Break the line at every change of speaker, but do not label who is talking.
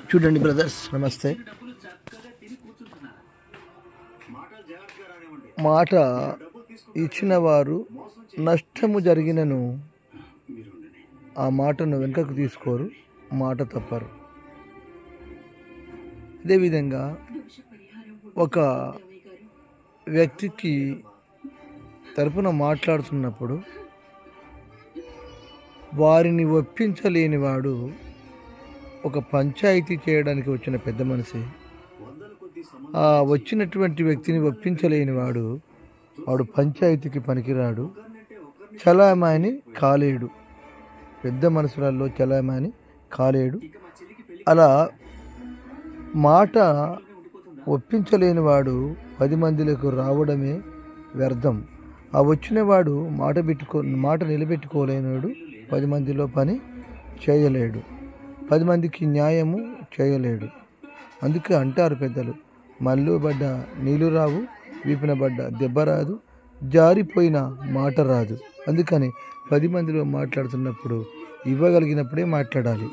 చూడండి బ్రదర్స్, నమస్తే. మాట ఇచ్చిన వారు నష్టము జరిగినను ఆ మాటను వెనుకకు తీసుకోరు, మాట తప్పరు. అదేవిధంగా ఒక వ్యక్తికి తరపున మాట్లాడుతున్నప్పుడు వారిని ఒప్పించలేని వాడు ఒక పంచాయతీ చేయడానికి వచ్చిన పెద్ద మనిషి. ఆ వచ్చినటువంటి వ్యక్తిని ఒప్పించలేని వాడు పంచాయతీకి పనికిరాడు, చలామణి కాలేడు. పెద్ద మనుషులలో చలామణి కాలేడు. అలా మాట ఒప్పించలేని వాడు 10 మందిలకు రావడమే వ్యర్థం. ఆ వచ్చినవాడు మాట నిలబెట్టుకోలేనివాడు 10 మందిలో పని చేయలేడు, 10 మందికి న్యాయము చేయలేడు. అందుకే అంటారు పెద్దలు, మళ్ళు పడ్డ నీళ్ళు రావు, వీపిన పడ్డ దెబ్బ రాదు, జారిపోయిన మాట రాదు. అందుకని 10 మందిలో మాట్లాడుతున్నప్పుడు ఇవ్వగలిగినప్పుడే మాట్లాడాలి.